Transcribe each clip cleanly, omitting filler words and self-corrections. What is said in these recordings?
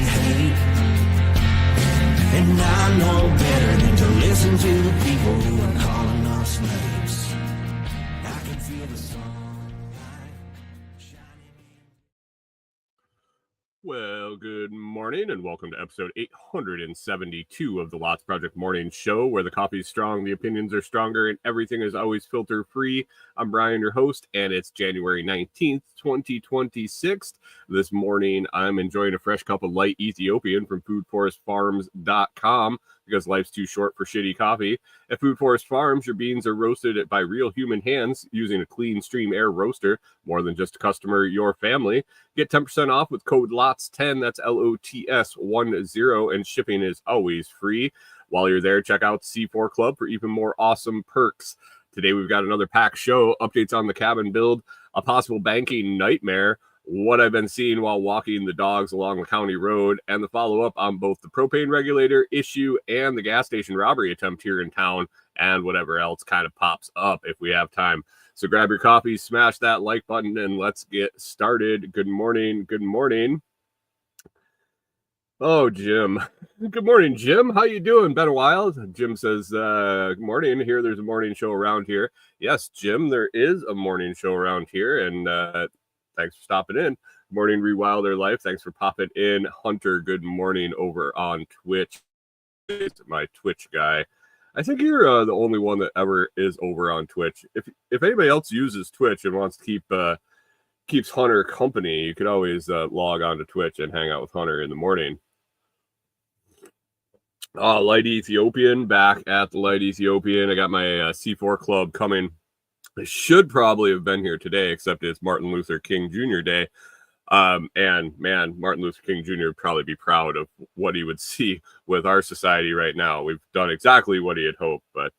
hate. And I know better than to listen to the people who are calling us names. I can feel the sunlight shining in. Well, good morning and welcome to episode 872 of the Lots Project Morning Show, where the coffee's strong, the opinions are stronger, and everything is always filter free. I'm Brian, your host, and it's January 19th, 2026. This morning, I'm enjoying a fresh cup of light Ethiopian from foodforestfarms.com because life's too short for shitty coffee. At Food Forest Farms, your beans are roasted by real human hands using a clean stream air roaster. More than just a customer, your family. Get 10% off with code LOTS10, that's LOTS10, and shipping is always free. While you're there, check out C4 Club for even more awesome perks. Today we've got another packed show, updates on the cabin build, a possible banking nightmare, what I've been seeing while walking the dogs along the county road, and the follow-up on both the propane regulator issue and the gas station robbery attempt here in town, and whatever else kind of pops up if we have time. So grab your coffee, smash that like button, and let's get started. Good morning. Good morning. Oh, Jim. Good morning, Jim. How you doing? Been a while. Jim says, good morning. Here, there's a morning show around here. Yes, Jim, there is a morning show around here, and thanks for stopping in. Good morning, Rewild Their Life. Thanks for popping in. Hunter, good morning over on Twitch. My Twitch guy. I think you're the only one that ever is over on Twitch. If anybody else uses Twitch and wants to keeps Hunter company, you could always log on to Twitch and hang out with Hunter in the morning. Light Ethiopian, back at the Light Ethiopian. I got my C4 Club coming. I should probably have been here today, except it's Martin Luther King Jr. Day. And man, Martin Luther King Jr. would probably be proud of what he would see with our society right now. We've done exactly what he had hoped. But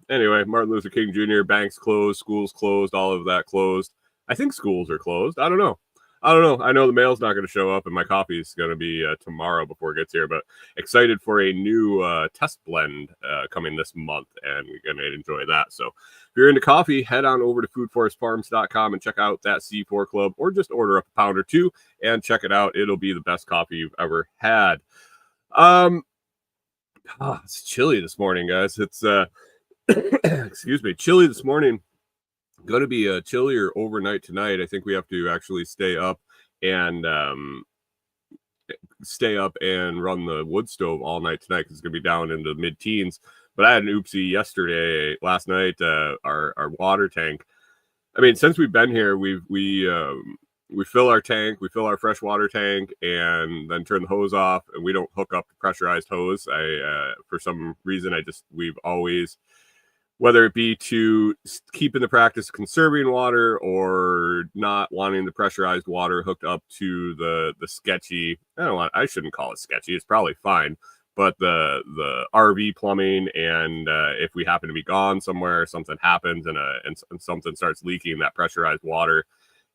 anyway, Martin Luther King Jr., banks closed, schools closed, all of that closed. I think schools are closed. I don't know. I know the mail's not going to show up, and my coffee is going to be tomorrow before it gets here. But excited for a new test blend coming this month, and we're going to enjoy that. So if you're into coffee, head on over to foodforestfarms.com and check out that C4 Club, or just order up a pound or two and check it out. It'll be the best coffee you've ever had. It's chilly this morning, guys. It's excuse me, chilly this morning. Going to be chillier overnight tonight. I think we have to actually stay up and run the wood stove all night tonight because it's going to be down into the mid-teens. But I had an oopsie last night. Our water tank. I mean, since we've been here, we fill our tank, we fill our fresh water tank, and then turn the hose off. And we don't hook up the pressurized hose. For some reason, we've always, whether it be to keep in the practice of conserving water or not wanting the pressurized water hooked up to the sketchy, I shouldn't call it sketchy, it's probably fine, but the RV plumbing, and if we happen to be gone somewhere, something happens and something starts leaking, that pressurized water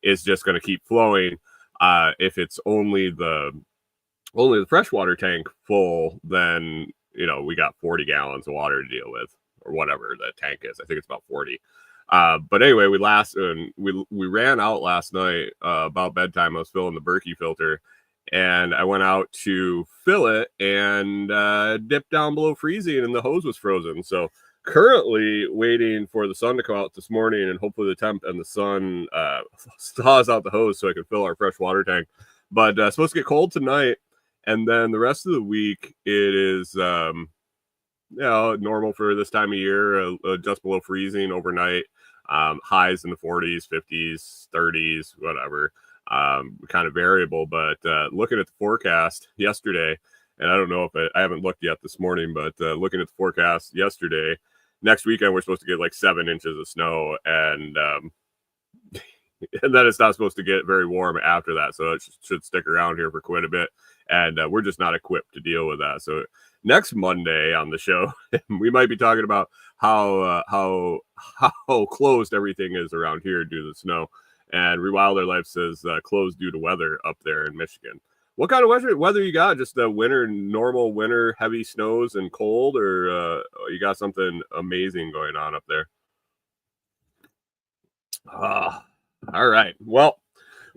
is just going to keep flowing. If it's only the freshwater tank full, then we got 40 gallons of water to deal with, or whatever the tank is. I think it's about 40. But anyway, we ran out last night about bedtime. I was filling the Berkey filter, and I went out to fill it and dipped down below freezing, and the hose was frozen. So currently waiting for the sun to come out this morning, and hopefully the temp and the sun thaws out the hose so I can fill our fresh water tank. But it's supposed to get cold tonight, and then the rest of the week it is normal for this time of year, just below freezing overnight, highs in the 40s, 50s, 30s, whatever, kind of variable. But looking at the forecast yesterday, and I don't know if I haven't looked yet this morning, but looking at the forecast yesterday, next weekend we're supposed to get like 7 inches of snow, and and then it's not supposed to get very warm after that, so it should stick around here for quite a bit, and we're just not equipped to deal with that. So next Monday on the show, we might be talking about how closed everything is around here due to the snow. And Rewild Their Life says closed due to weather up there in Michigan. What kind of weather you got? Just a normal winter, heavy snows and cold, or you got something amazing going on up there? All right. Well,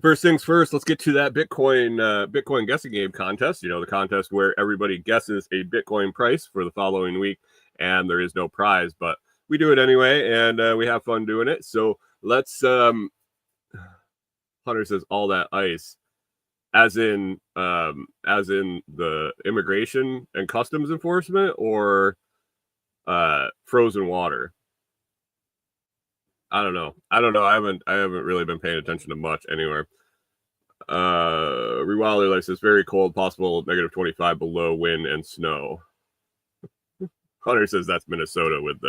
First things first, let's get to that Bitcoin guessing game contest. The contest where everybody guesses a Bitcoin price for the following week, and there is no prize, but we do it anyway, and we have fun doing it. So let's. Hunter says all that ice, as in the immigration and customs enforcement, or frozen water. I don't know. I haven't really been paying attention to much anywhere. Rewilder Life says very cold, possible -25 below, wind and snow. Hunter says that's Minnesota with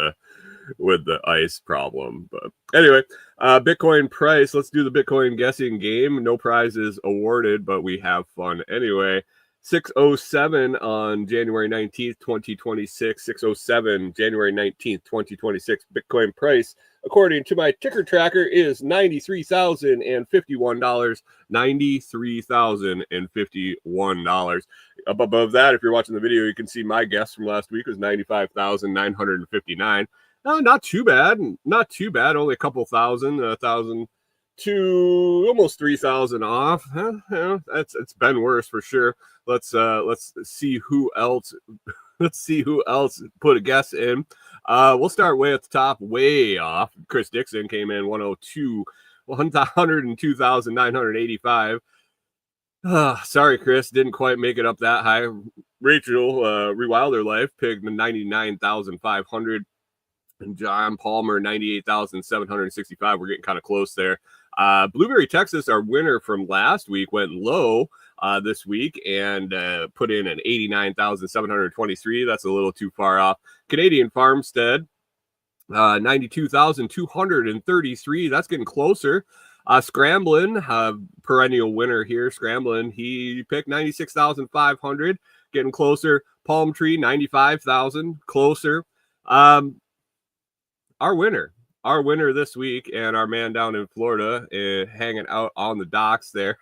the ice problem. But anyway, Bitcoin price. Let's do the Bitcoin guessing game. No prizes awarded, but we have fun anyway. 607 on January 19th, 2026. 607 January 19th, 2026. Bitcoin price, according to my ticker tracker, is $93,051. $93,051. Up above that, if you're watching the video, you can see my guess from last week was $95,959. Not too bad. Not too bad. Only a couple thousand, 1,000 to almost 3,000 off. It's been worse for sure. Let's see who else. Let's see who else put a guess in. We'll start way at the top, way off. Chris Dixon came in 102,985. Sorry, Chris, didn't quite make it up that high. Rachel, Rewilder Life, picked 99,500. And John Palmer, 98,765. We're getting kind of close there. Blueberry, Texas, our winner from last week, went low this week and put in an 89,723. That's a little too far off. Canadian Farmstead, 92,233. That's getting closer. Scramblin, perennial winner here. Scramblin, he picked 96,500, getting closer. Palm Tree, 95,000, closer. Our winner this week, and our man down in Florida, hanging out on the docks there,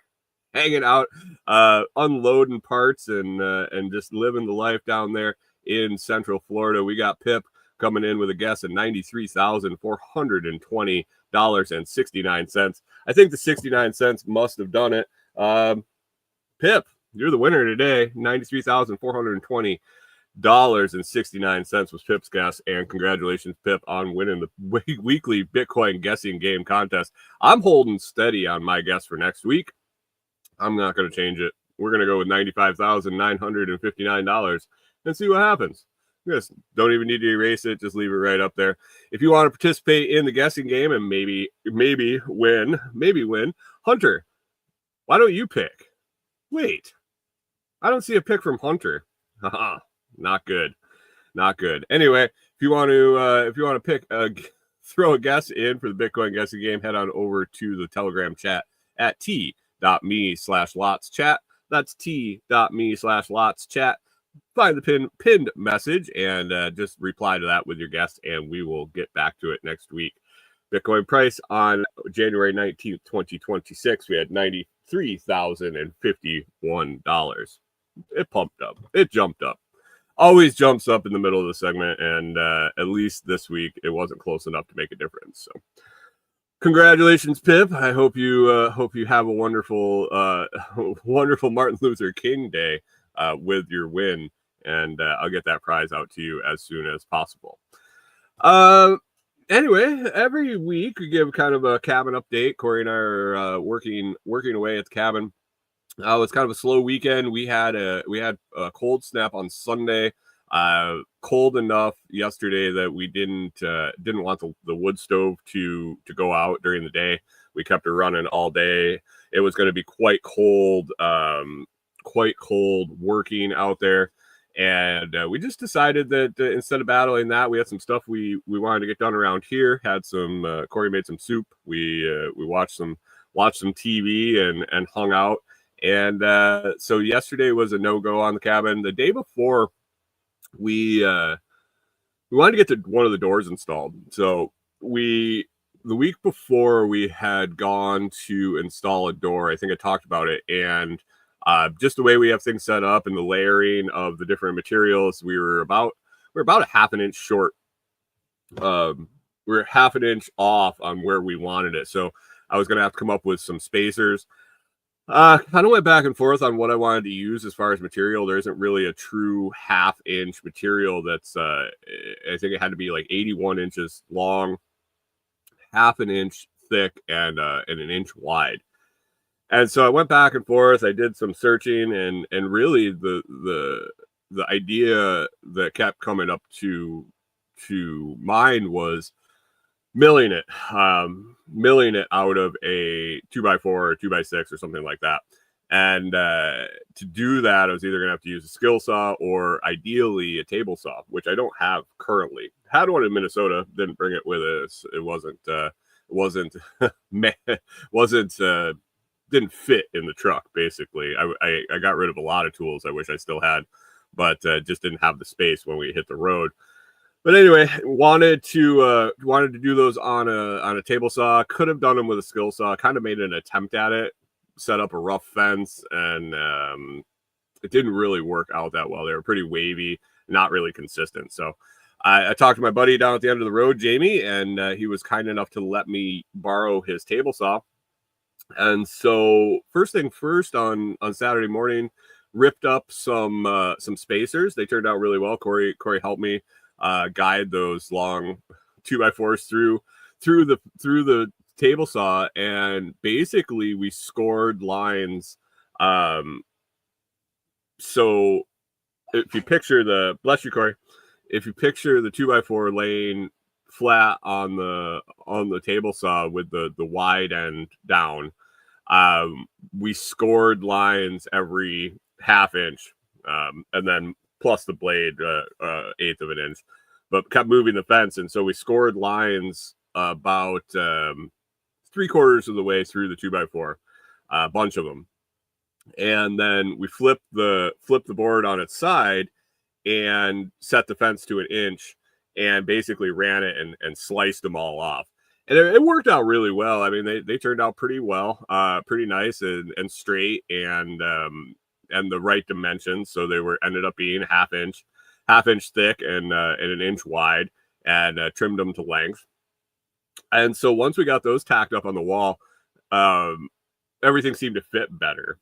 hanging out, unloading parts and just living the life down there in Central Florida. We got Pip coming in with a guess at $93,420.69. I think the 69 cents must have done it. Pip, you're the winner today. $93,420.69 was Pip's guess, and congratulations, Pip, on winning the weekly Bitcoin guessing game contest. I'm holding steady on my guess for next week. I'm not going to change it. We're going to go with $95,959 and see what happens. Just don't even need to erase it. Just leave it right up there. If you want to participate in the guessing game and maybe win, Hunter, why don't you pick? Wait, I don't see a pick from Hunter. Haha. Not good. Anyway, if you want to pick throw a guess in for the Bitcoin guessing game, head on over to the Telegram chat at t.me/lotschat. That's t.me/lotschat. Find the pinned message and just reply to that with your guess, and we will get back to it next week. Bitcoin price on January 19th, 2026, we had $93,051. It pumped up. It jumped up. Always jumps up in the middle of the segment, and at least this week it wasn't close enough to make a difference. So, congratulations, Pip. I hope you have a wonderful Martin Luther King Day with your win, and I'll get that prize out to you as soon as possible. Anyway, every week we give kind of a cabin update. Corey and I are working away at the cabin. It was kind of a slow weekend. We had a cold snap on Sunday. Cold enough yesterday that we didn't want the wood stove to go out during the day. We kept it running all day. It was going to be quite cold working out there, and we just decided that instead of battling that, we had some stuff we wanted to get done around here. Had some Corey made some soup. We watched some TV and hung out. And so yesterday was a no-go on the cabin. The day before, we wanted to get to one of the doors installed. So the week before, we had gone to install a door. I think I talked about it. And just the way we have things set up and the layering of the different materials, we're about a half an inch short. We're half an inch off on where we wanted it. So I was going to have to come up with some spacers. Kind of went back and forth on what I wanted to use as far as material. There isn't really a true 1/2 inch material that's, I think it had to be like 81 inches long, 1/2 an inch thick, and 1 inch wide. And so I went back and forth. I did some searching, and really the idea that kept coming up to mind was milling it out of a 2x4 or 2x6 or something like that. And to do that, I was either gonna have to use a skill saw or ideally a table saw, which I don't have currently. Had one in Minnesota, didn't bring it with us. It wasn't didn't fit in the truck. Basically, I got rid of a lot of tools I wish I still had, but just didn't have the space when we hit the road. But anyway, wanted to do those on a table saw. Could have done them with a skill saw. Kind of made an attempt at it. Set up a rough fence, and it didn't really work out that well. They were pretty wavy, not really consistent. So I talked to my buddy down at the end of the road, Jamie, and he was kind enough to let me borrow his table saw. And so first thing first, on Saturday morning, ripped up some spacers. They turned out really well. Corey helped me guide those long 2x4s through the table saw, and basically we scored lines. So if you picture bless you, Corey, if you picture the 2x4 laying flat on the table saw with the wide end down, we scored lines every 1/2 inch, and then plus the blade 1/8 of an inch, but kept moving the fence. And so we scored lines about 3/4 of the way through the 2x4, a bunch of them. And then we flipped the board on its side and set the fence to 1 inch and basically ran it and sliced them all off. And it worked out really well. I mean, they turned out pretty well, pretty nice and straight, and the right dimensions. So they ended up being 1/2 inch thick and 1 inch wide, and trimmed them to length. And so once we got those tacked up on the wall, everything seemed to fit better.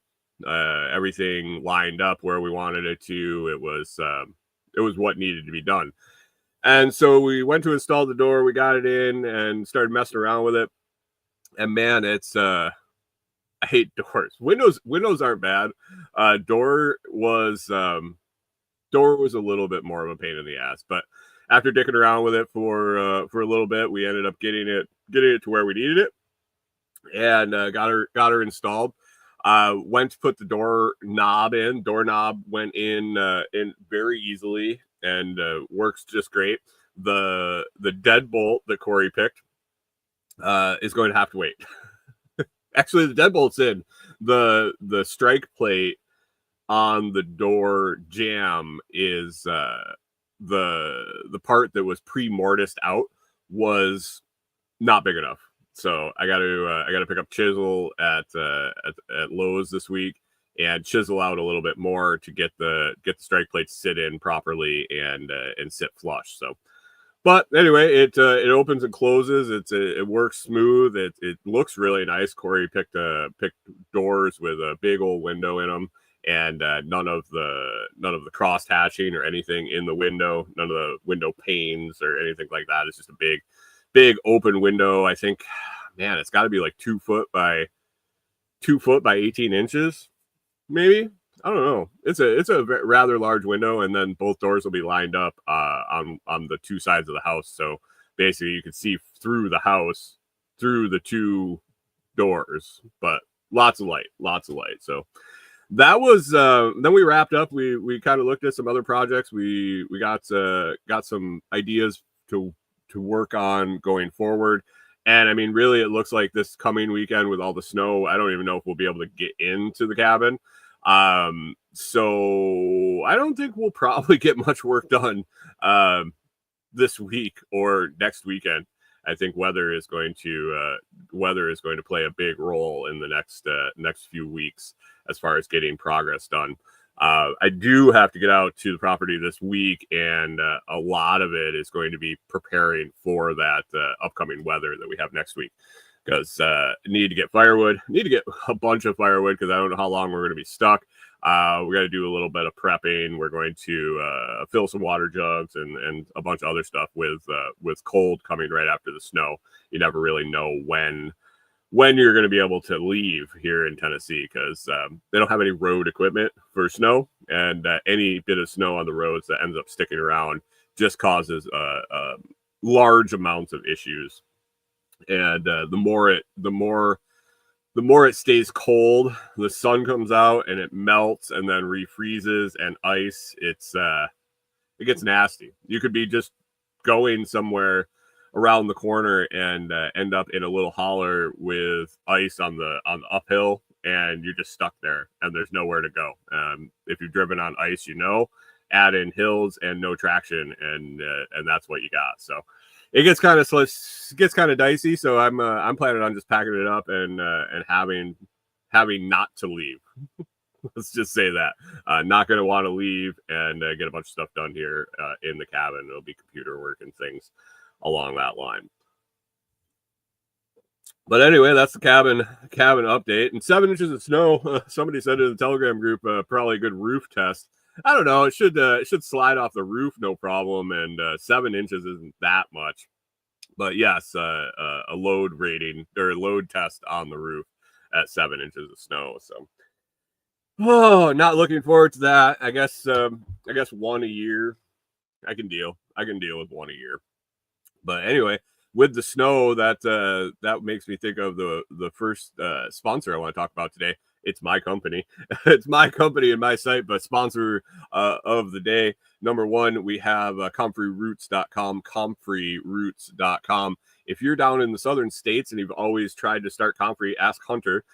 Everything lined up where we wanted it to. It was what needed to be done. And so we went to install the door. We got it in and started messing around with it. And man, it's I hate doors. Windows aren't bad. Door was a little bit more of a pain in the ass. But after dicking around with it for a little bit, we ended up getting it to where we needed it, and got her installed. Went to put the door knob in. Doorknob went in very easily and works just great. The deadbolt that Corey picked is going to have to wait. Actually, the deadbolt's in. The strike plate on the door jamb is the part that was pre-mortised out was not big enough. So I got to pick up chisel at Lowe's this week and chisel out a little bit more to get the strike plate sit in properly and sit flush. So, but anyway, it opens and closes. It works smooth. It looks really nice. Corey picked doors with a big old window in them, and none of the cross hatching or anything in the window. None of the window panes or anything like that. It's just a big open window. I think, man, it's got to be like 2 foot by 18 inches, maybe. I don't know. It's a rather large window, and then both doors will be lined up on the two sides of the house. So basically, you can see through the house through the two doors, but lots of light. So that was then we wrapped up. We kind of looked at some other projects. We got some ideas to work on going forward. And I mean, really, it looks like this coming weekend with all the snow, I don't even know if we'll be able to get into the cabin. So I don't think we'll probably get much work done this week or next weekend. I think weather is going to play a big role in the next few weeks as far as getting progress done. I do have to get out to the property this week, and a lot of it is going to be preparing for that upcoming weather that we have next week. because need to get firewood, need to get a bunch of firewood because I don't know how long we're going to be stuck. We got to do a little bit of prepping. We're going to fill some water jugs and a bunch of other stuff with cold coming right after the snow. You never really know when you're going to be able to leave here in Tennessee because they don't have any road equipment for snow, and any bit of snow on the roads that ends up sticking around just causes large amounts of issues. And the more it stays cold, the sun comes out and it melts and then refreezes and ice. It gets nasty. You could be just going somewhere around the corner and end up in a little holler with ice on the uphill, and you're just stuck there and there's nowhere to go. If you've driven on ice, add in hills and no traction, and that's what you got. So it gets kind of dicey. So I'm planning on just packing it up and having not to leave. Let's just say that. Not going to want to leave and get a bunch of stuff done here in the cabin. It'll be computer work and things along that line. But anyway, that's the cabin update. And 7 inches of snow. Somebody said in the Telegram group, probably a good roof test. I don't know. It should slide off the roof, no problem. And 7 inches isn't that much. But yes, a load rating or load test on the roof at 7 inches of snow. So, not looking forward to that. I guess one a year. I can deal with one a year. But anyway, with the snow, that makes me think of the first sponsor I want to talk about today. It's my company. It's my company and my site, but sponsor of the day. Number one, we have comfreyroots.com, comfreyroots.com. If you're down in the southern states and you've always tried to start comfrey, ask Hunter.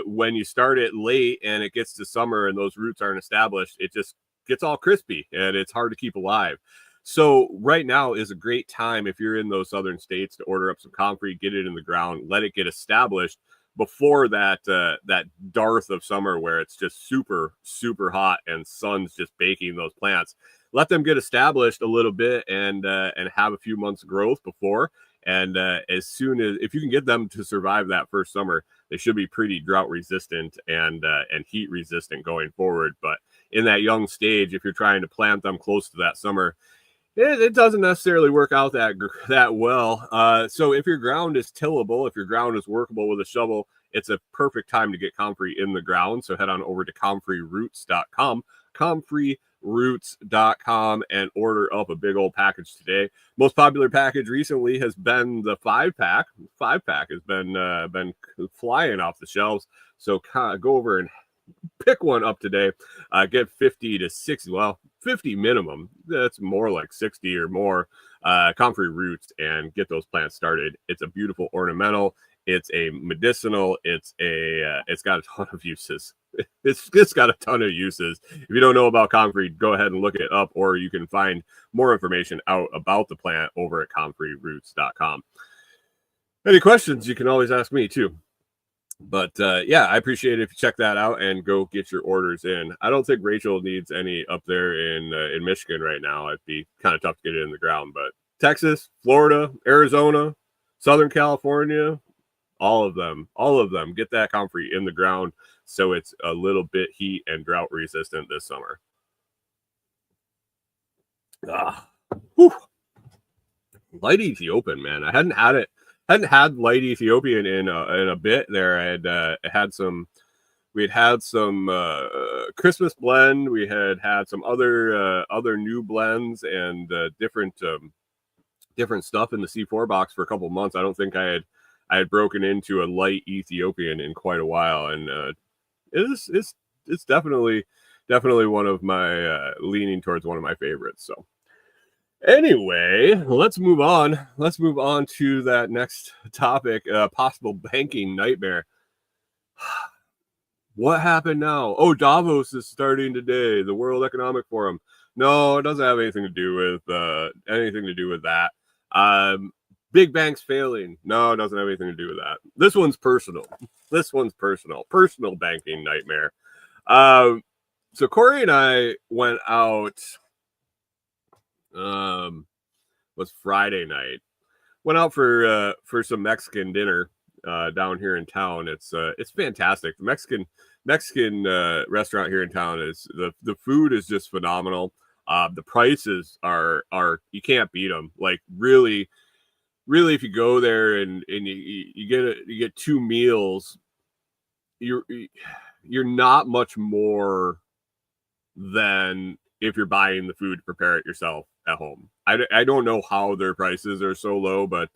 When you start it late and it gets to summer and those roots aren't established, it just gets all crispy and it's hard to keep alive. So right now is a great time if you're in those southern states to order up some comfrey, get it in the ground, let it get established before that dearth of summer where it's just super, super hot and sun's just baking those plants. Let them get established a little bit and have a few months growth before. And as soon as, if you can get them to survive that first summer, they should be pretty drought resistant and heat resistant going forward. But in that young stage, if you're trying to plant them close to that summer, it doesn't necessarily work out that well. So if your ground is tillable, if your ground is workable with a shovel, it's a perfect time to get comfrey in the ground. So head on over to comfreyroots.com, comfreyroots.com, and order up a big old package today. Most popular package recently has been the 5-pack. 5-pack has been flying off the shelves. So go over and pick one up today. Get 50 to 60, well, 50 minimum. That's more like 60 or more comfrey roots and get those plants started. It's a beautiful ornamental. It's a medicinal. It's got a ton of uses. It's got a ton of uses. If you don't know about comfrey, go ahead and look it up, or you can find more information out about the plant over at comfreyroots.com. Any questions, you can always ask me too. But yeah, I appreciate it if you check that out and go get your orders in. I don't think Rachel needs any up there in Michigan right now. It'd be kind of tough to get it in the ground. But Texas, Florida, Arizona, Southern California, all of them, get that comfrey in the ground so it's a little bit heat and drought resistant this summer. Light Ethiopian, man. I hadn't had light Ethiopian in a bit there. I had some Christmas blend. We had some other new blends and different stuff in the C4 box for a couple of months. I don't think I had broken into a light Ethiopian in quite a while, and it's definitely one of my leaning towards one of my favorites. So anyway, let's move on. Let's move on to that next topic, possible banking nightmare. What happened now? Oh, Davos is starting today, the World Economic Forum. No, it doesn't have anything to do with that. Big banks failing. No, it doesn't have anything to do with that. This one's personal. Personal banking nightmare. So Corey and I went out. Was Friday night. Went out for some Mexican dinner down here in town. It's fantastic. The Mexican restaurant here in town is the food is just phenomenal. The prices are you can't beat them. Like really, if you go there and you get two meals, you're not much more than if you're buying the food to prepare it yourself at home. I don't know how their prices are so low, but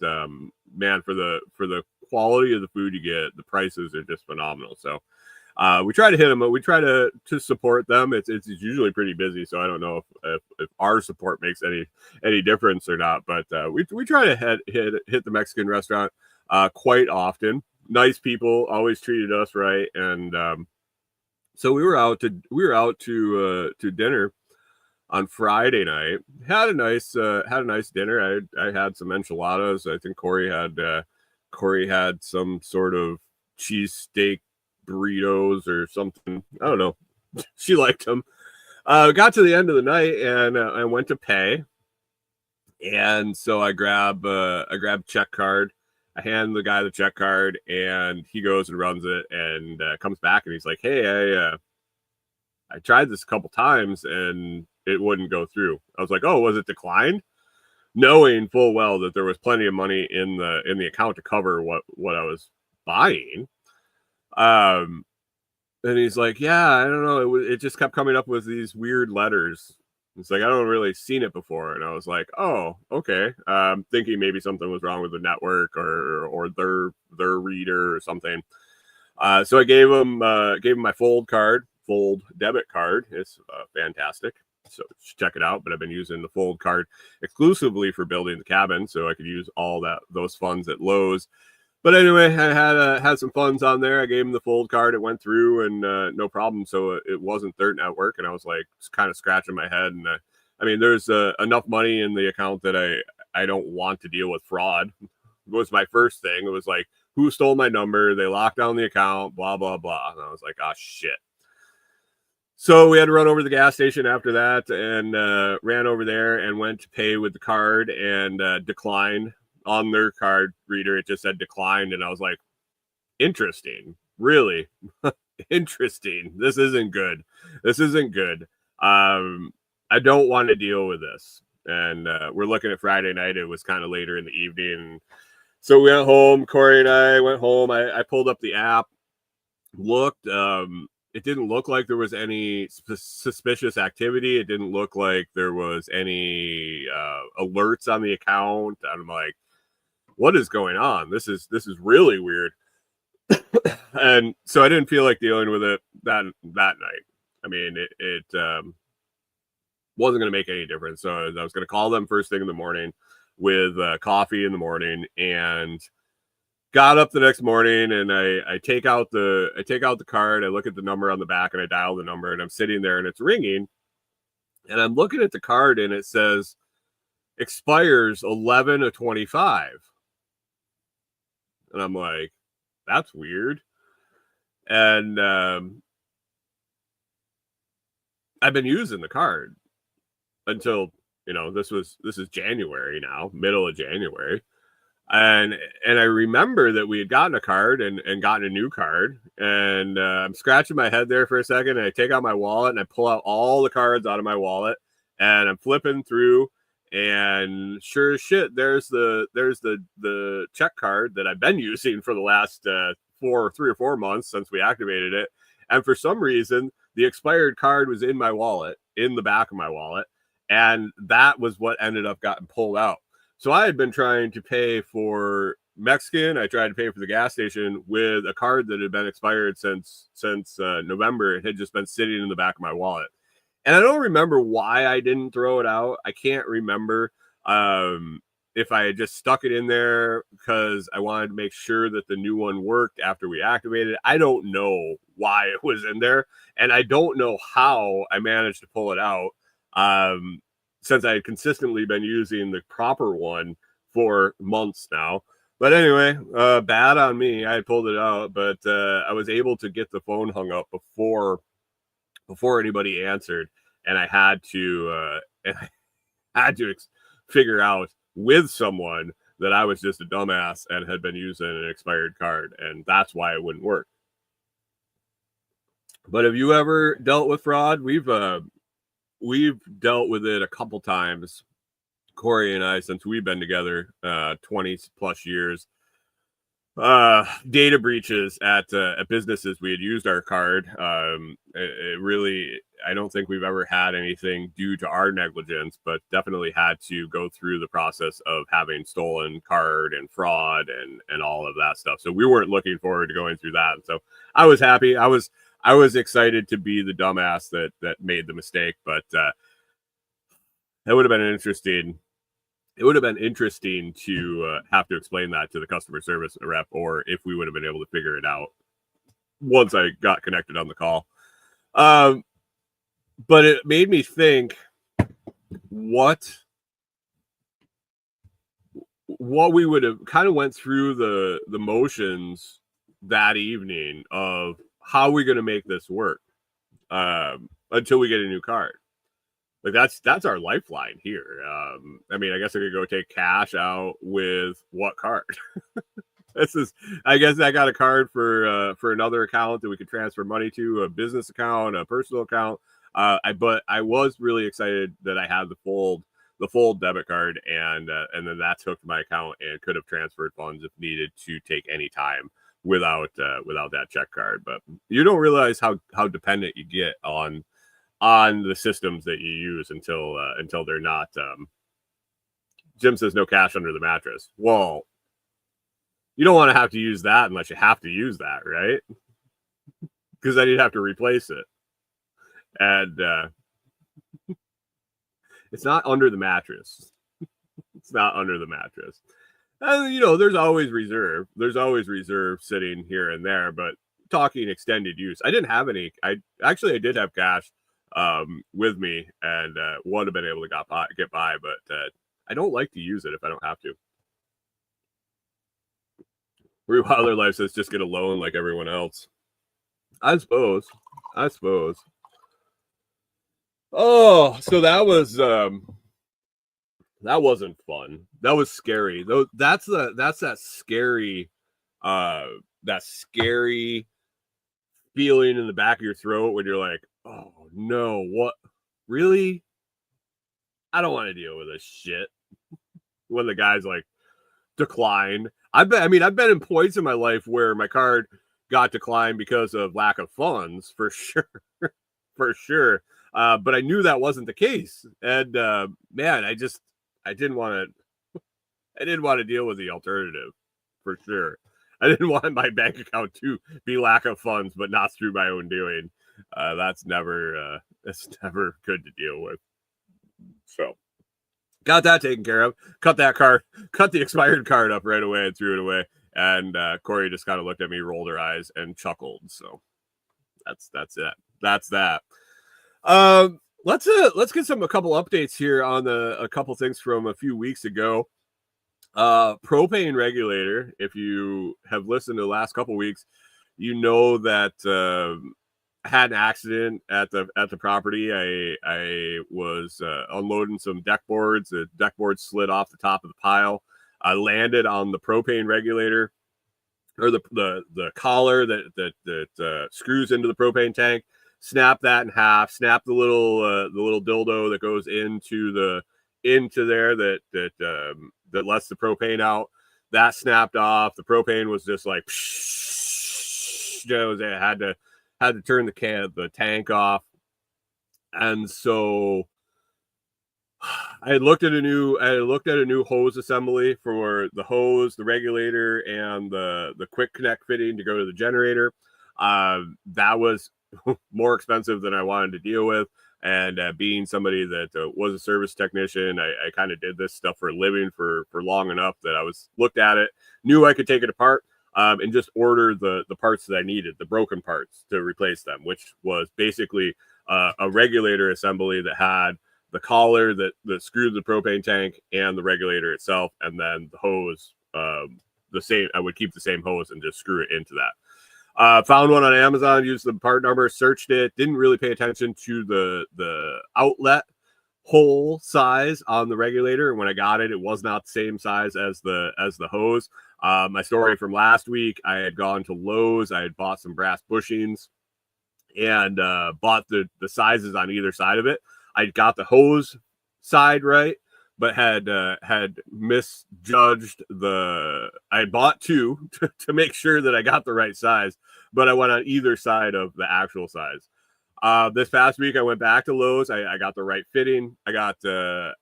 man, for the quality of the food you get, the prices are just phenomenal. So we try to hit them. We try to support them. It's usually pretty busy, so I don't know if our support makes any difference or not. But we try to hit the Mexican restaurant quite often. Nice people, always treated us right, and so we were out to dinner on Friday night. Had a nice dinner. I had some enchiladas. I think Corey had some sort of cheesesteak burritos or something. I don't know. She liked them. Got to the end of the night and I went to pay. And so I grab check card. I hand the guy the check card and he goes and runs it and comes back and he's like, "Hey, I tried this a couple times and it wouldn't go through." I was like, "Oh, was it declined?" Knowing full well that there was plenty of money in the account to cover what I was buying. And he's like, "Yeah, I don't know. It just kept coming up with these weird letters." It's like, I don't really seen it before. And I was like, "Oh, okay." Thinking maybe something was wrong with the network or their reader or something. So I gave him my fold debit card. It's fantastic. So check it out. But I've been using the fold card exclusively for building the cabin, so I could use all those funds at Lowe's. But anyway, I had some funds on there. I gave him the fold card. It went through and no problem. So it wasn't their network. And I was like kind of scratching my head. And I mean, there's enough money in the account that I don't want to deal with fraud. It was my first thing. It was like, who stole my number? They locked down the account, blah, blah, blah. And I was like, oh, shit. So we had to run over to the gas station after that and ran over there and went to pay with the card and declined. On their card reader, it just said declined. And I was like, interesting. Really? Interesting. This isn't good. I don't want to deal with this. And we're looking at Friday night. It was kind of later in the evening. So we went home. Corey and I went home. I pulled up the app, looked. It didn't look like there was any suspicious activity. It didn't look like there was any alerts on the account. I'm like, what is going on? This is really weird. And so I didn't feel like dealing with it that night. I mean, it wasn't going to make any difference. So I was going to call them first thing in the morning with coffee in the morning, and got up the next morning and I take out the card. I look at the number on the back and I dial the number, and I'm sitting there and it's ringing, and I'm looking at the card and it says expires 11/25. And I'm like, that's weird. And I've been using the card until, this is January now, middle of January. And I remember that we had gotten a card and gotten a new card. And I'm scratching my head there for a second. And I take out my wallet and I pull out all the cards out of my wallet. And I'm flipping through. And sure as shit, there's the check card that I've been using for the last 3 or 4 months since we activated it. And for some reason, the expired card was in my wallet, in the back of my wallet. And that was what ended up getting pulled out. So I had been trying to pay for Mexican. I tried to pay for the gas station with a card that had been expired since November. It had just been sitting in the back of my wallet. And I don't remember why I didn't throw it out. I can't remember if I had just stuck it in there because I wanted to make sure that the new one worked after we activated it. I don't know why it was in there. And I don't know how I managed to pull it out since I had consistently been using the proper one for months now. But anyway, bad on me. I pulled it out, but I was able to get the phone hung up before anybody answered, and I had to figure out with someone that I was just a dumbass and had been using an expired card, and that's why it wouldn't work. But have you ever dealt with fraud? We've dealt with it a couple times, Corey and I, since we've been together 20 plus years. Data breaches at businesses. We had used our card. It really, I don't think we've ever had anything due to our negligence, but definitely had to go through the process of having stolen card and fraud and all of that stuff. So we weren't looking forward to going through that. So I was happy. I was excited to be the dumbass that made the mistake, but that would have been interesting. It would have been interesting to have to explain that to the customer service rep, or if we would have been able to figure it out once I got connected on the call. But it made me think what we would have kind of went through the motions that evening of how we're going to make this work until we get a new card. Like that's our lifeline here. I mean, I guess I could go take cash out with what card? I guess I got a card for another account that we could transfer money to, a business account, a personal account. But I was really excited that I had the full debit card, and then that's hooked my account and could have transferred funds if needed to take any time without that check card. But you don't realize how dependent you get on the systems that you use until they're not. Jim says no cash under the mattress. Well, you don't want to have to use that unless you have to use that, right? Because then you'd have to replace it. And it's not under the mattress. It's not under the mattress. And, there's always reserve. There's always reserve sitting here and there. But talking extended use, I didn't have any. I did have cash with me, and would have been able to get by, but I don't like to use it if I don't have to. Rewilder Life says just get a loan like everyone else. I suppose. Oh, so that wasn't fun. That was scary. Though that's that scary feeling in the back of your throat when you're like, oh no, what? Really? I don't want to deal with this shit. When the guy's like, declined. I've been in points in my life where my card got declined because of lack of funds, for sure. For sure. But I knew that wasn't the case. And man, I didn't want to deal with the alternative, for sure. I didn't want my bank account to be lack of funds, but not through my own doing. That's never good to deal with. So got that taken care of. Cut the expired card up right away and threw it away. And Corey just kind of looked at me, rolled her eyes, and chuckled. So that's it. That's that. Let's get a couple updates here on a couple things from a few weeks ago. Propane regulator. If you have listened to the last couple weeks, you know that I had an accident at the property. I was unloading some deck boards. The deck board slid off the top of the pile. I landed on the propane regulator, or the collar that screws into the propane tank. Snap that in half. Snap the little dildo that goes into there that lets the propane out. That snapped off. The propane was just like, it had to turn the tank off. And so I had looked at a new hose assembly for the hose, the regulator, and the quick connect fitting to go to the generator. That was more expensive than I wanted to deal with. And being somebody that was a service technician, I kind of did this stuff for a living for long enough that I was looked at it, knew I could take it apart, and just order the parts that I needed, the broken parts, to replace them, which was basically a regulator assembly that had the collar that screwed the propane tank and the regulator itself, and then the hose, the same. I would keep the same hose and just screw it into that. Found one on Amazon, used the part number, searched it, didn't really pay attention to the outlet hole size on the regulator. When I got it, it was not the same size as the hose. My story from last week, I had gone to Lowe's. I had bought some brass bushings and bought the sizes on either side of it. I got the hose side right, but had misjudged the. I had bought two to make sure that I got the right size, but I went on either side of the actual size. This past week, I went back to Lowe's. I got the right fitting. I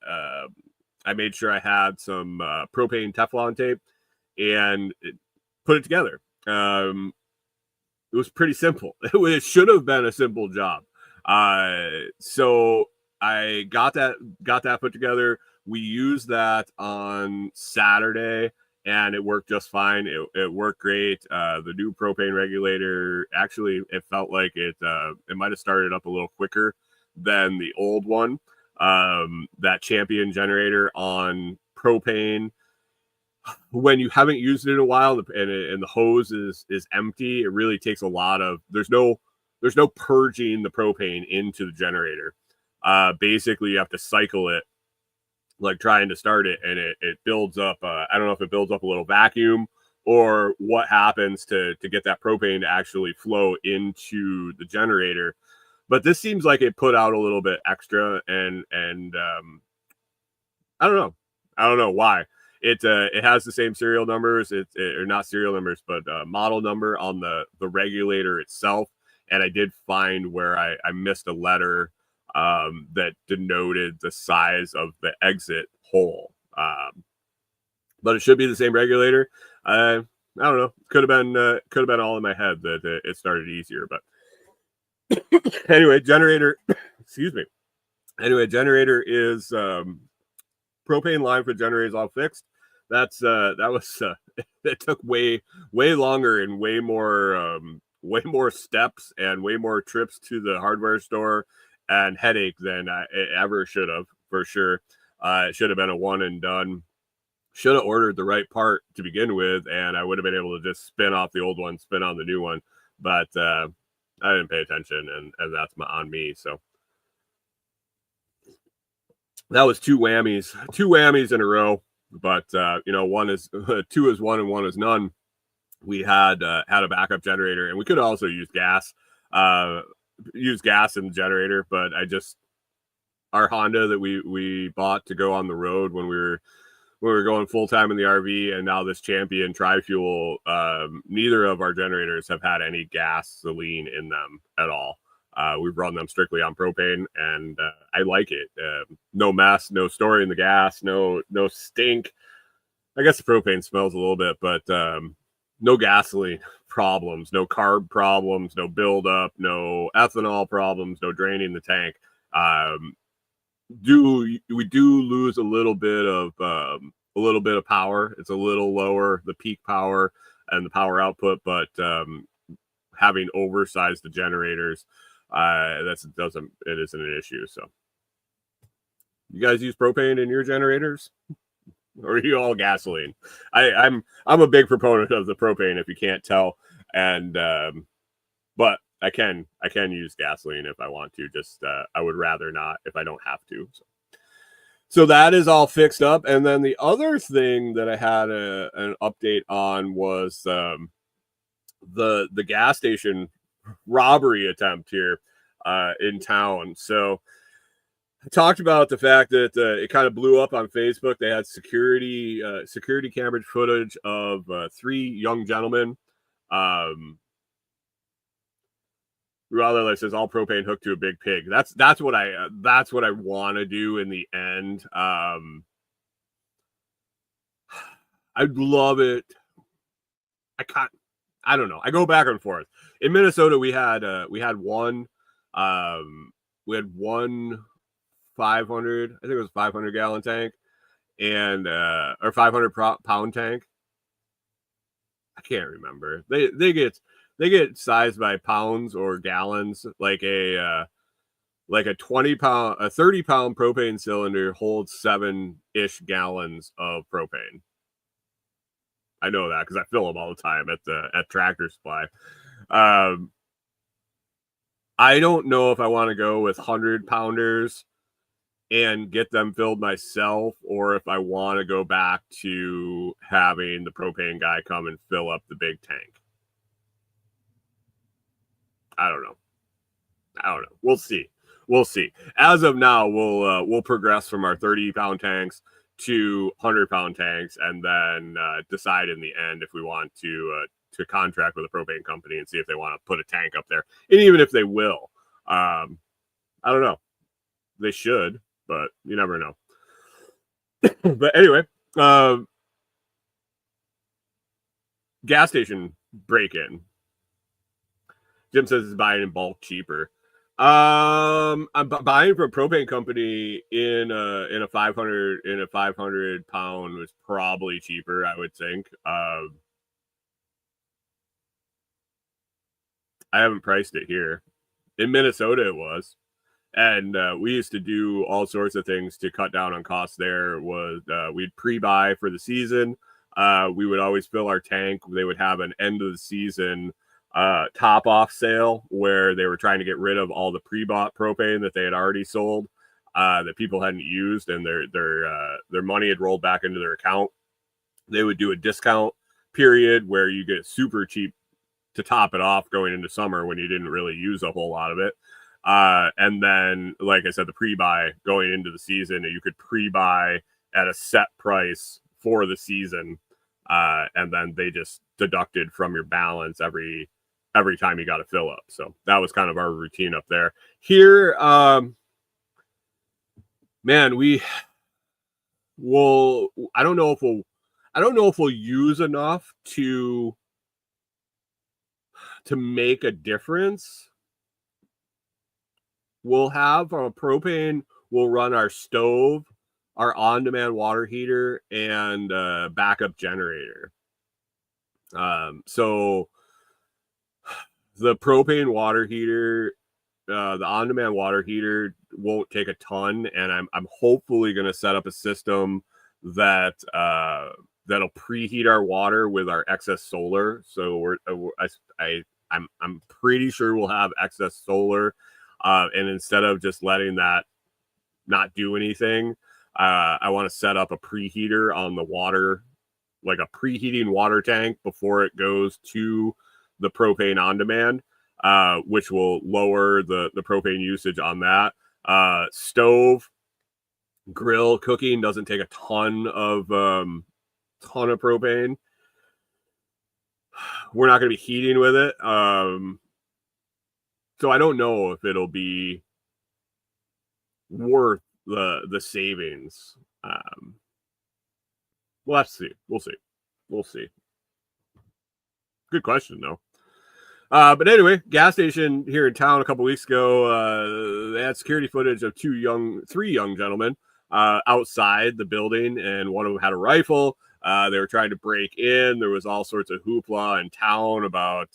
made sure I had some propane Teflon tape and put it together. It was pretty simple. It should have been a simple job. So I got that put together. We used that on Saturday, and it worked just fine. It worked great. The new propane regulator, actually, it felt like it might have started up a little quicker than the old one. That Champion generator on propane, when you haven't used it in a while and the hose is empty, it really takes a lot of, there's no purging the propane into the generator. Basically you have to cycle it, like trying to start it, and it builds up. I don't know if it builds up a little vacuum or what happens to get that propane to actually flow into the generator. But this seems like it put out a little bit extra, and I don't know why. It has the same serial numbers, or not serial numbers, but model number on the regulator itself. And I did find where I missed a letter that denoted the size of the exit hole. But it should be the same regulator. I don't know. Could have been all in my head that it started easier. But anyway, generator. Excuse me. Anyway, generator is propane line for the generator is all fixed. That was it took way longer and way more steps and way more trips to the hardware store and headache than I ever should have, for sure. It should have been a one and done. Should have ordered the right part to begin with, and I would have been able to just spin off the old one, spin on the new one. But I didn't pay attention, and that's on me. So that was two whammies in a row. But one is two is one and one is none. We had a backup generator, and we could also use gas. Use gas in the generator, but our Honda that we bought to go on the road when we were going full time in the RV, and now this Champion tri-fuel, neither of our generators have had any gasoline in them at all. We've run them strictly on propane, and I like it. No mess, no storing the gas, no stink. I guess the propane smells a little bit, but no gasoline problems, no carb problems, no buildup, no ethanol problems, no draining the tank. We do lose a little bit of power. It's a little lower, the peak power and the power output, but having oversized the generators, it isn't an issue. So you guys use propane in your generators, or are you all gasoline? I'm a big proponent of the propane, if you can't tell, and but I can use gasoline if I want to. Just I would rather not if I don't have to. So that is all fixed up. And then the other thing that I had an update on was the gas station robbery attempt here in town. So I talked about the fact that it kind of blew up on Facebook. They had security camera footage of three young gentlemen. Rather, says all propane hooked to a big pig. That's what I want to do in the end. I'd love it. I don't know. I go back and forth. In Minnesota, we had one 500, I think it was 500 gallon tank, and or 500 pound tank. I can't remember. They get sized by pounds or gallons. Like a 30 pound propane cylinder holds 7-ish gallons of propane. I know that because I fill them all the time at Tractor Supply. I don't know if I want to go with 100 pounders and get them filled myself, or if I want to go back to having the propane guy come and fill up the big tank. I don't know. We'll see. As of now, we'll progress from our 30-pound tanks to 100-pound tanks, and then decide in the end if we want to contract with a propane company and see if they want to put a tank up there, and even if they will. I don't know. They should, but you never know. But anyway, gas station break-in. Jim says it's buying in bulk cheaper. I'm buying from a propane company in a 500 pound was probably cheaper, I would think. I haven't priced it here. In Minnesota, it was. And we used to do all sorts of things to cut down on costs there. We'd pre-buy for the season. We would always fill our tank. They would have an end of the season top off sale where they were trying to get rid of all the pre-bought propane that they had already sold that people hadn't used, and their money had rolled back into their account. They would do a discount period where you get super cheap to top it off going into summer when you didn't really use a whole lot of it. And then, like I said, the pre-buy going into the season, you could pre-buy at a set price for the season, and then they just deducted from your balance every time you got a fill up. So that was kind of our routine up there. Here, man, I don't know if we'll use enough to make a difference. We'll have our propane, we'll run our stove, our on-demand water heater, and backup generator. So the propane water heater, the on-demand water heater won't take a ton, and I'm hopefully going to set up a system that that'll preheat our water with our excess solar. So I'm pretty sure we'll have excess solar, and instead of just letting that not do anything, I want to set up a preheater on the water, like a preheating water tank before it goes to the propane on demand, which will lower the propane usage on that. Stove, grill, cooking doesn't take a ton of propane. We're not going to be heating with it. So I don't know if it'll be worth the savings. We'll have to see. We'll see. Good question, though. But anyway, gas station here in town a couple weeks ago, they had security footage of three young gentlemen outside the building, and one of them had a rifle. They were trying to break in. There was all sorts of hoopla in town about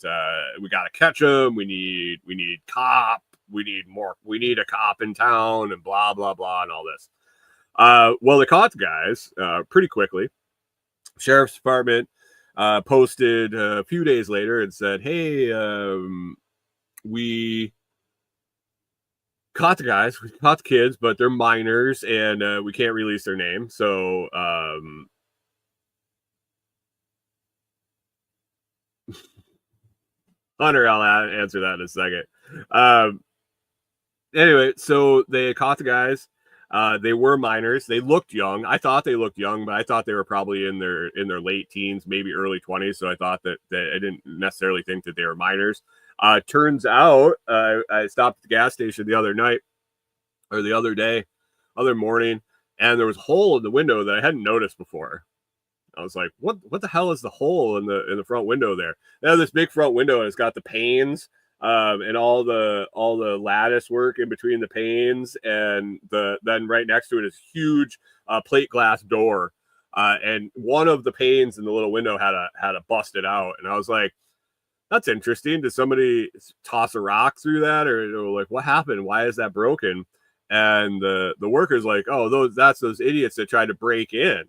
we got to catch them. We need cop. We need a cop in town, and blah blah blah, and all this. Well, they caught the guys pretty quickly. Sheriff's Department posted a few days later and said, "Hey, we caught the guys. We caught the kids, but they're minors, and we can't release their name." So, Hunter, I'll answer that in a second. Anyway, so they caught the guys. They were minors. They looked young. I thought they looked young, but I thought they were probably in their late teens, maybe early 20s. So I thought that I didn't necessarily think that they were minors. Turns out, I stopped at the gas station the other morning, and there was a hole in the window that I hadn't noticed before. I was like, what the hell is the hole in the front window there? They have this big front window, and it's got the panes, and all the lattice work in between the panes, and then right next to it is huge plate glass door, and one of the panes in the little window had a busted out, and I was like, that's interesting. Did somebody toss a rock through that, or like what happened? Why is that broken? And the worker's like, oh, that's those idiots that tried to break in.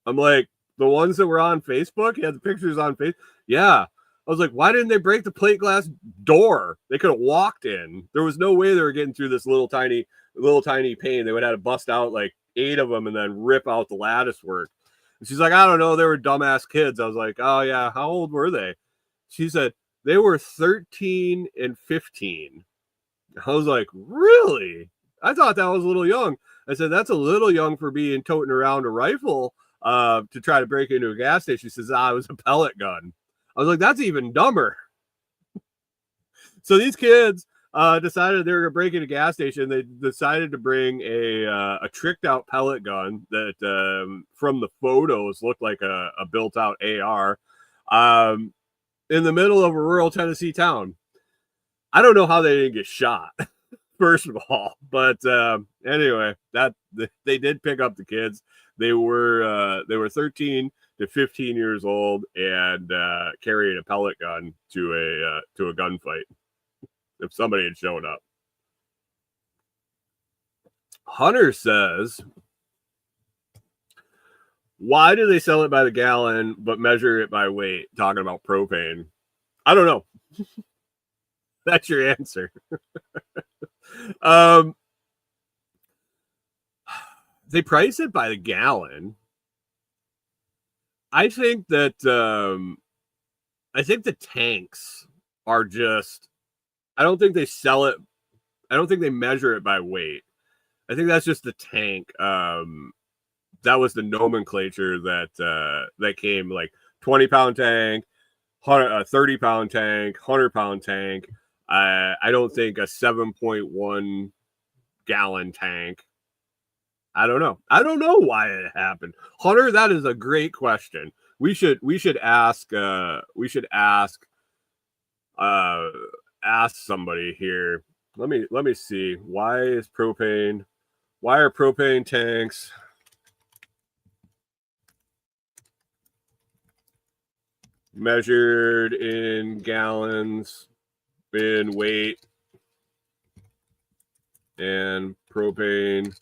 I'm like, the ones that were on Facebook? Yeah, the pictures on Facebook. Yeah. I was like, why didn't they break the plate glass door? They could have walked in. There was no way they were getting through this little tiny little tiny pane. They would have to bust out like 8 of them and then rip out the lattice work. And she's like, I don't know, they were dumbass kids. I was like, oh yeah, how old were they? She said they were 13 and 15. I was like, really? I thought that was a little young. I said, that's a little young for being toting around a rifle to try to break into a gas station. She says, it was a pellet gun. I was like, that's even dumber. So these kids decided they were going to break into a gas station. They decided to bring a tricked out pellet gun that from the photos looked like a built out AR in the middle of a rural Tennessee town. I don't know how they didn't get shot, first of all. But anyway, that they did pick up the kids. They were 13 to 15 years old and carrying a pellet gun to a gunfight. If somebody had shown up. Hunter says, why do they sell it by the gallon but measure it by weight? Talking about propane. I don't know. That's your answer. They price it by the gallon. I think that the tanks are just, I don't think they sell it. I don't think they measure it by weight. I think that's just the tank. That was the nomenclature that came, like 20-pound tank, 30-pound tank, 100-pound tank. I don't think a 7.1 gallon tank. I don't know. I don't know why it happened. Hunter, that is a great question. We should ask ask somebody here. Let me see. Why are propane tanks measured in gallons in weight and propane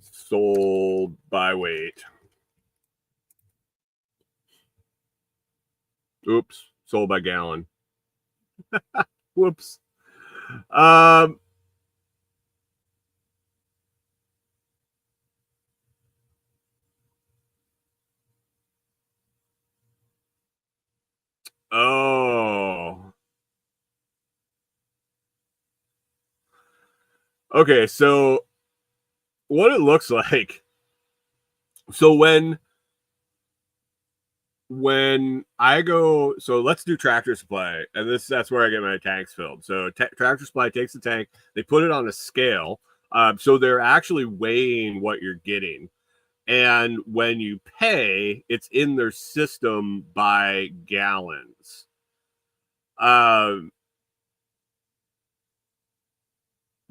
sold by weight? Oops, sold by gallon. Whoops. Oh. Okay, so what it looks like. So when I go, so let's do Tractor Supply, and that's where I get my tanks filled. So Tractor Supply takes the tank, they put it on a scale, so they're actually weighing what you're getting, and when you pay, it's in their system by gallons.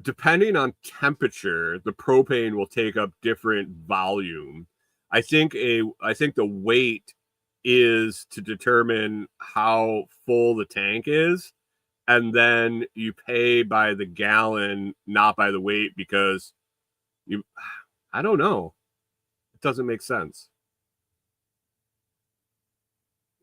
Depending on temperature, the propane will take up different volume. I think the weight is to determine how full the tank is, and then you pay by the gallon, not by the weight, because I don't know. It doesn't make sense.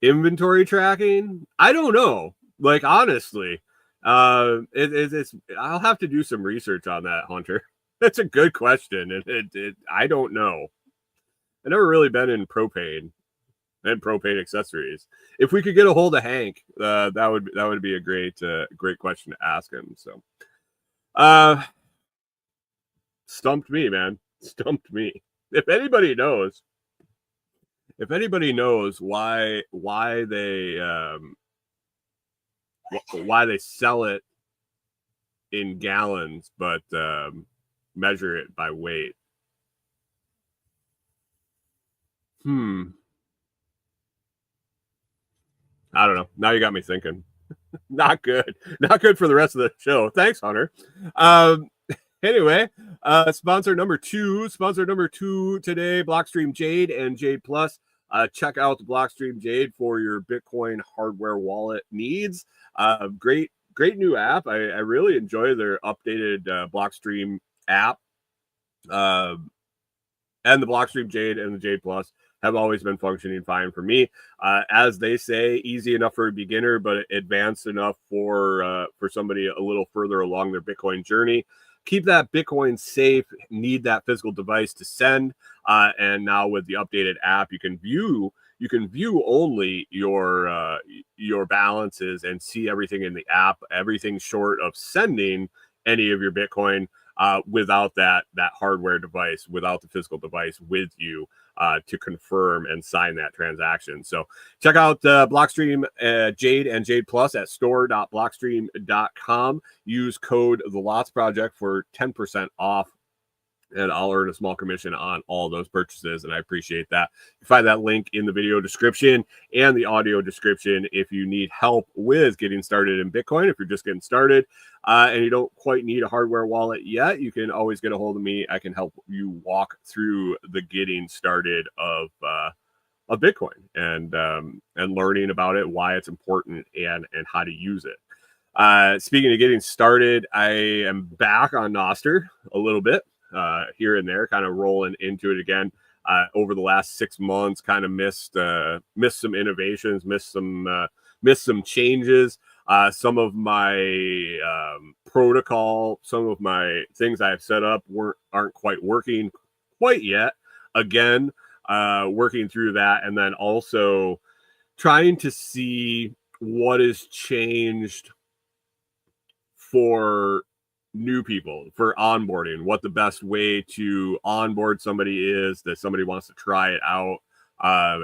Inventory tracking? I don't know. Like, honestly, it's I'll have to do some research on that, Hunter. That's a good question. I don't know. I've never really been in propane and propane accessories. If we could get a hold of Hank, that would be a great question to ask him. So, stumped me, man. Stumped me. If anybody knows why they sell it in gallons but measure it by weight. I don't know. Now you got me thinking. Not good. Not good for the rest of the show. Thanks, Hunter. Anyway, sponsor number two today, Blockstream Jade and Jade Plus. Check out the Blockstream Jade for your Bitcoin hardware wallet needs. Great new app. I really enjoy their updated Blockstream app. And the Blockstream Jade and the Jade Plus. have always been functioning fine for me. As they say, easy enough for a beginner, but advanced enough for somebody a little further along their Bitcoin journey. Keep that Bitcoin safe, need that physical device to send. And now with the updated app, you can view only your balances and see everything in the app, everything short of sending any of your Bitcoin without that hardware device, without the physical device with you to confirm and sign that transaction. So check out Blockstream Jade and Jade Plus at store.blockstream.com. Use code The Lots Project for 10% off, and I'll earn a small commission on all those purchases, and I appreciate that. You find that link in the video description and the audio description if you need help with getting started in Bitcoin. If you're just getting started and you don't quite need a hardware wallet yet, you can always get a hold of me. I can help you walk through the getting started of Bitcoin and learning about it, why it's important, and how to use it. Speaking of getting started, I am back on Nostr a little bit. Here and there, kind of rolling into it again. Over the last 6 months, kind of missed some innovations, missed some changes. Some of my protocol, some of my things I have set up aren't quite working quite yet. Again, working through that, and then also trying to see what has changed for new people, for onboarding, what the best way to onboard somebody is, that somebody wants to try it out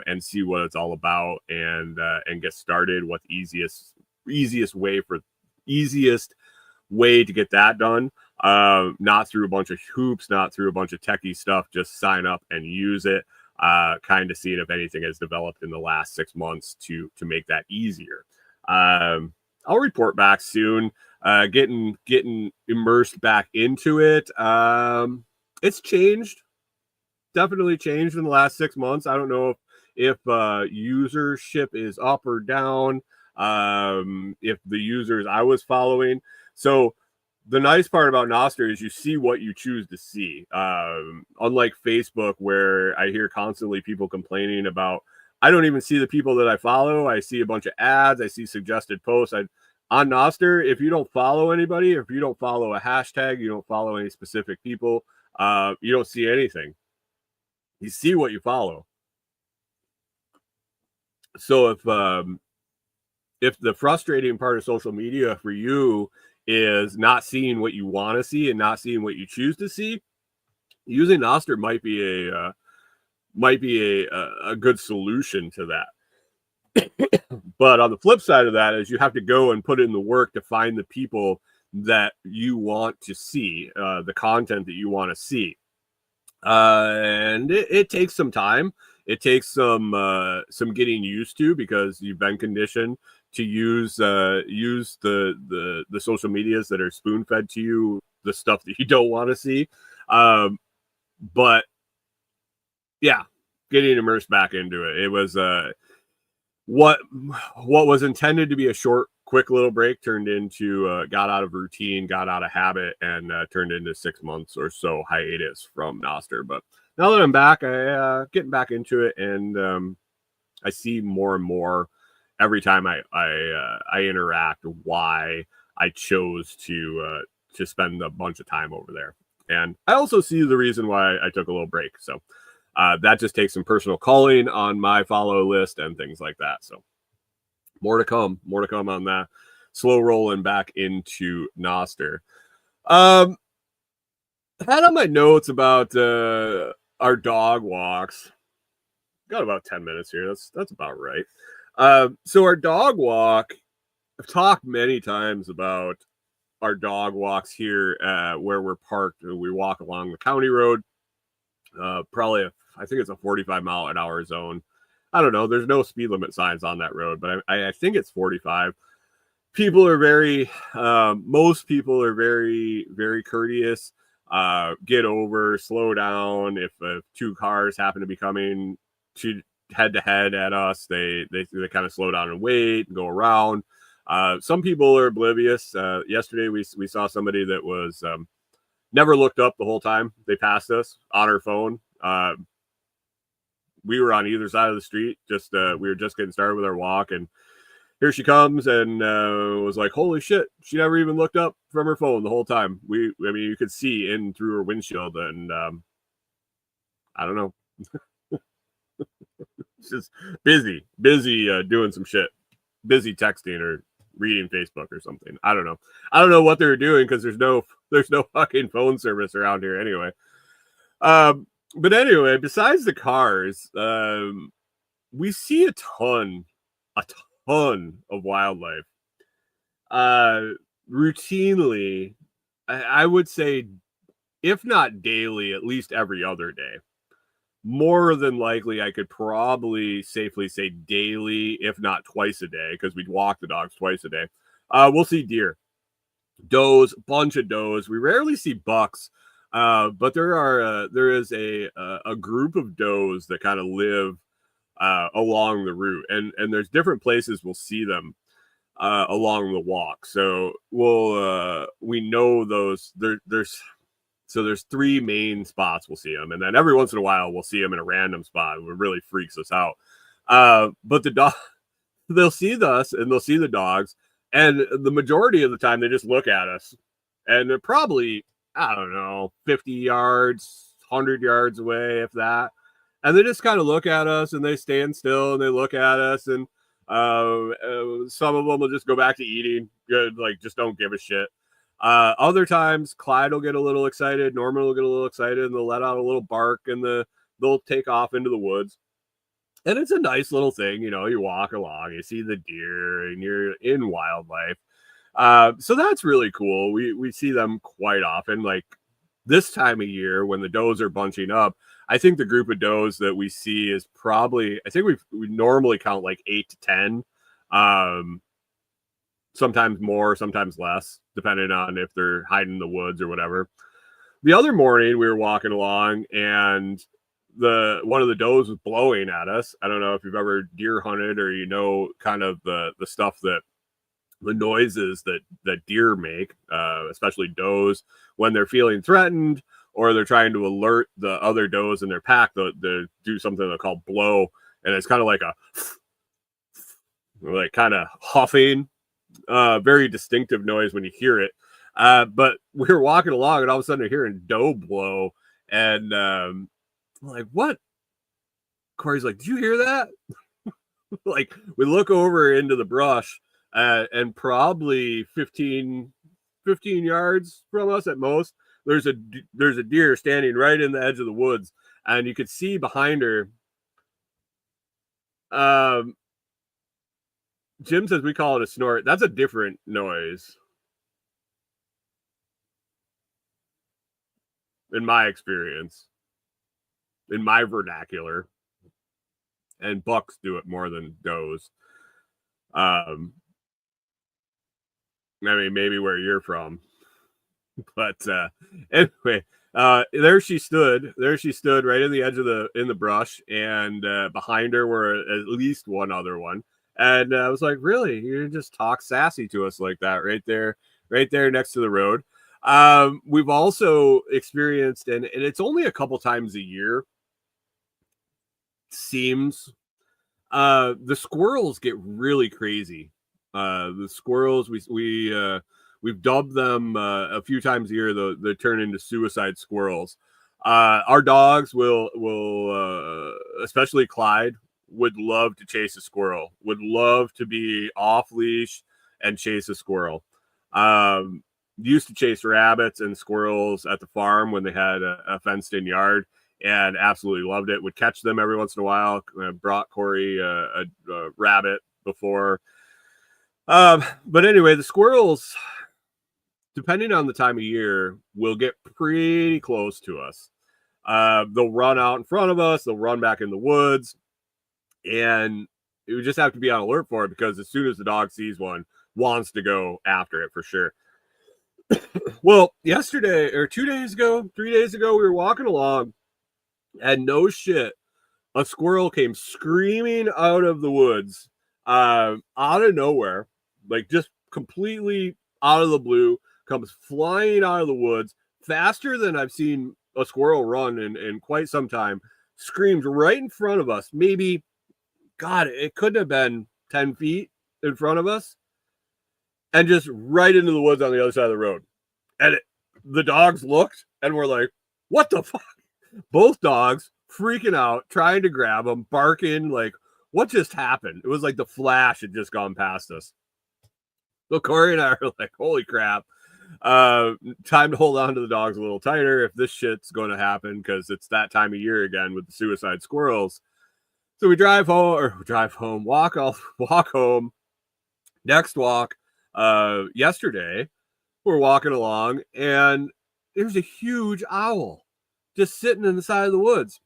and see what it's all about, and get started. What the easiest way to get that done, not through a bunch of hoops, not through a bunch of techie stuff, just sign up and use it. Kind of seeing if anything has developed in the last 6 months to make that easier. I'll report back soon. Getting immersed back into it. It's changed, definitely changed in the last 6 months. I don't know if usership is up or down. If the users I was following. So the nice part about Nostr is you see what you choose to see. Unlike Facebook, where I hear constantly people complaining about, I don't even see the people that I follow. I see a bunch of ads. I see suggested posts. On Nostr, if you don't follow anybody, if you don't follow a hashtag, you don't follow any specific people, you don't see anything. You see what you follow. So if the frustrating part of social media for you is not seeing what you want to see and not seeing what you choose to see, using Nostr might be a good solution to that. But on the flip side of that is you have to go and put in the work to find the people that you want to see, the content that you want to see. And it takes some time. It takes some getting used to, because you've been conditioned to use the social medias that are spoon fed to you, the stuff that you don't want to see. But yeah, getting immersed back into it. It was what was intended to be a short, quick little break turned into got out of routine, got out of habit, and turned into 6 months or so hiatus from Nostr. But now that I'm back, I getting back into it, and I see more and more every time I interact why I chose to spend a bunch of time over there. And I also see the reason why I took a little break. So that just takes some personal calling on my follow list and things like that. So more to come on that. Slow rolling back into Nostr. I had on my notes about our dog walks. Got about 10 minutes here. That's about right. So our dog walk, I've talked many times about our dog walks here where we're parked. We walk along the county road. Probably I think it's a 45-mile-an-hour zone. I don't know. There's no speed limit signs on that road, but I think it's 45. People are most people are very, very courteous. Get over, slow down. If two cars happen to be coming to head to head at us, they kind of slow down and wait and go around. Some people are oblivious. Yesterday we saw somebody that was never looked up the whole time they passed us on her phone. we were on either side of the street. Just we were just getting started with our walk, and here she comes, and was like, "Holy shit!" She never even looked up from her phone the whole time. I mean, you could see in through her windshield, and I don't know, it's just busy doing some shit, busy texting or reading Facebook or something. I don't know what they were doing because there's no fucking phone service around here anyway. But anyway, besides the cars, we see a ton of wildlife. Routinely, I would say, if not daily, at least every other day. More than likely, I could probably safely say daily, if not twice a day, because we'd walk the dogs twice a day. We'll see deer, does, bunch of does. We rarely see bucks, but there is a group of does that kind of live along the route, and there's different places we'll see them along the walk. So we know those there's three main spots we'll see them, and then every once in a while we'll see them in a random spot. It really freaks us out. But the dog, they'll see us and they'll see the dogs, and the majority of the time they just look at us, and they're probably, I don't know, 50 yards, 100 yards away, if that. And they just kind of look at us, and they stand still and they look at us, and some of them will just go back to eating. Good, like, just don't give a shit. Other times, Clyde will get a little excited, Norman will get a little excited, and they'll let out a little bark, and they'll take off into the woods. And it's a nice little thing, you walk along, you see the deer, and you're in wildlife. So that's really cool. We see them quite often. Like this time of year when the does are bunching up, I think the group of does that we see is probably, I think we normally count like 8 to 10. Sometimes more, sometimes less, depending on if they're hiding in the woods or whatever. The other morning we were walking along, and one of the does was blowing at us. I don't know if you've ever deer hunted, or kind of the stuff, that the noises that deer make, especially does when they're feeling threatened or they're trying to alert the other does in their pack. They do something they call blow, and it's kind of like like kind of huffing. Very distinctive noise when you hear it. But we were walking along, and all of a sudden we're hearing doe blow, and like, what? Corey's like, did you hear that? Like, we look over into the brush, and probably 15 yards from us at most, there's a deer standing right in the edge of the woods, and you could see behind her. Jim says we call it a snort. That's a different noise, in my experience, in my vernacular. And bucks do it more than does. I mean, maybe where you're from. But anyway, there she stood right in the edge of in the brush, and behind her were at least one other one. And I was like, really? You just talk sassy to us like that right there next to the road. We've also experienced, and it's only a couple times a year, seems, the squirrels get really crazy. The squirrels, we've dubbed them a few times a year, they turn into suicide squirrels. Our dogs will especially Clyde, would love to chase a squirrel, would love to be off leash and chase a squirrel. Used to chase rabbits and squirrels at the farm when they had a fenced in yard, and absolutely loved it. Would catch them every once in a while. Brought Corey a rabbit before. But anyway, the squirrels, depending on the time of year, will get pretty close to us. They'll run out in front of us. They'll run back in the woods. And you just have to be on alert for it, because as soon as the dog sees one, wants to go after it for sure. Well, yesterday or 3 days ago, we were walking along, and no shit, a squirrel came screaming out of the woods, out of nowhere, like just completely out of the blue, comes flying out of the woods faster than I've seen a squirrel run in quite some time. screams right in front of us. Maybe, God, it couldn't have been 10 feet in front of us, and just right into the woods on the other side of the road. And the dogs looked and were like, what the fuck? Both dogs freaking out, trying to grab him, barking, like, what just happened? It was like the Flash had just gone past us. So Corey and I are like, holy crap. Time to hold on to the dogs a little tighter if this shit's going to happen, because it's that time of year again with the suicide squirrels. So we walk home. Next walk, yesterday, we're walking along and there's a huge owl just sitting in the side of the woods.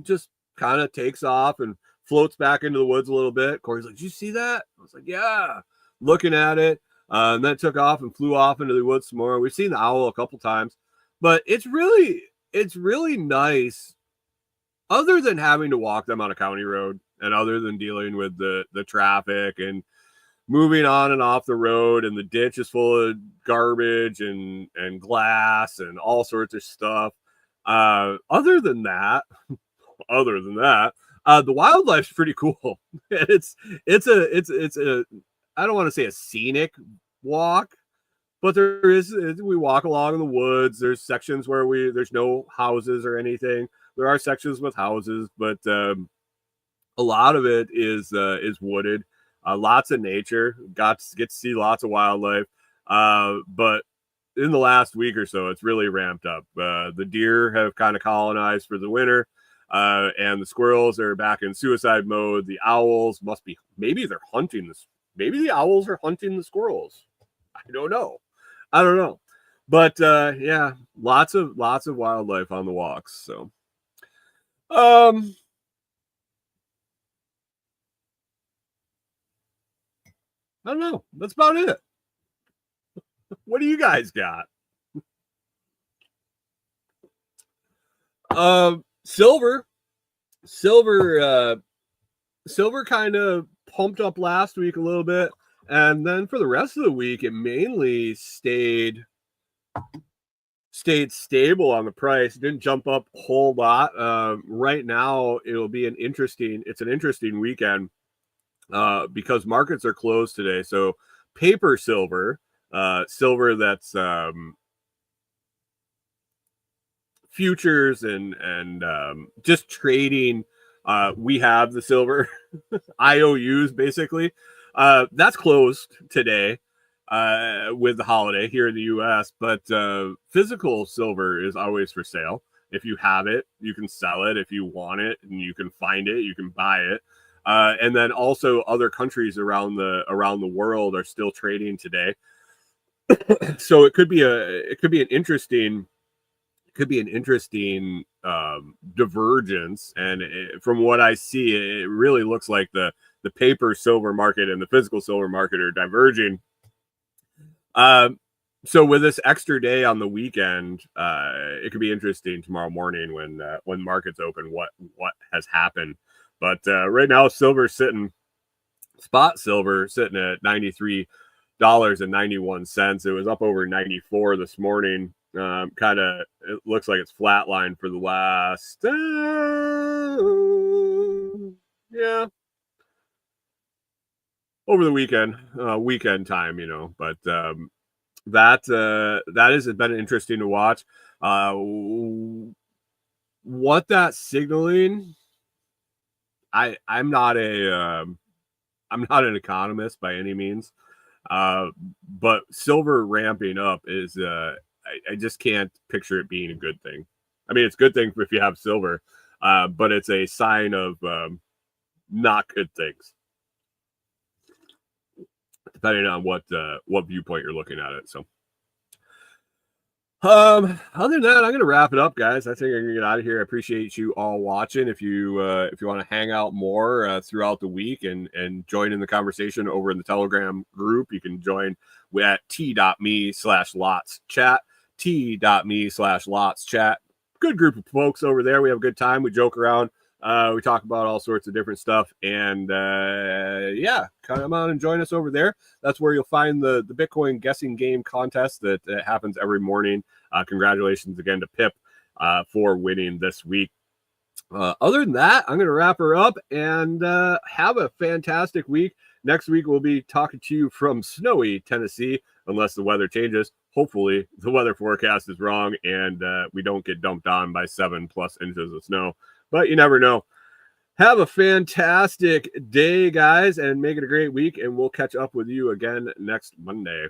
Just kind of takes off and floats back into the woods a little bit. Corey's like, did you see that? I was like, yeah. Looking at it. And then took off and flew off into the woods some more. We've seen the owl a couple times, but it's really nice, other than having to walk them on a county road and other than dealing with the traffic and moving on and off the road, and the ditch is full of garbage and glass and all sorts of stuff. Other than that, the wildlife's pretty cool. It's a I don't want to say a scenic walk, but we walk along in the woods. There's sections where there's no houses or anything. There are sections with houses, but a lot of it is wooded. Lots of nature. Get to see lots of wildlife. But in the last week or so, it's really ramped up. The deer have kind of colonized for the winter, and the squirrels are back in suicide mode. The owls maybe they're hunting this. Maybe the owls are hunting the squirrels. I don't know. But yeah, lots of wildlife on the walks. So, I don't know. That's about it. What do you guys got? Silver kind of pumped up last week a little bit, and then for the rest of the week it mainly stayed stable on the price. It didn't jump up a whole lot. Right now it's an interesting weekend because markets are closed today. So paper silver that's futures and just trading. We have the silver IOUs basically. That's closed today with the holiday here in the US, but physical silver is always for sale. If you have it, you can sell it. If you want it and you can find it, you can buy it. And then also other countries around the world are still trading today. So it could be an interesting divergence, and from what I see, it really looks like the paper silver market and the physical silver market are diverging. So with this extra day on the weekend, it could be interesting tomorrow morning when markets open what has happened. But right now, spot silver sitting at $93.91. It was up over 94 this morning. It looks like it's flatlined for the last over the weekend time, but that has been interesting to watch. What that's signaling, I'm not an economist by any means, but silver ramping up is I just can't picture it being a good thing. I mean, it's a good thing if you have silver, but it's a sign of not good things, depending on what viewpoint you're looking at it. So, other than that, I'm gonna wrap it up, guys. I think I'm gonna get out of here. I appreciate you all watching. If you want to hang out more throughout the week and join in the conversation over in the Telegram group, you can join at t.me/lotschat. t.me/lotschat. Good group of folks over there. We have a good time. We joke around. We talk about all sorts of different stuff, and come on and join us over there. That's where you'll find the Bitcoin guessing game contest that happens every morning. Congratulations again to Pip for winning this week. Other than that, I'm going to wrap her up and have a fantastic week. Next week, we'll be talking to you from snowy Tennessee, unless the weather changes. Hopefully, the weather forecast is wrong and we don't get dumped on by 7+ inches of snow. But you never know. Have a fantastic day, guys, and make it a great week. And we'll catch up with you again next Monday.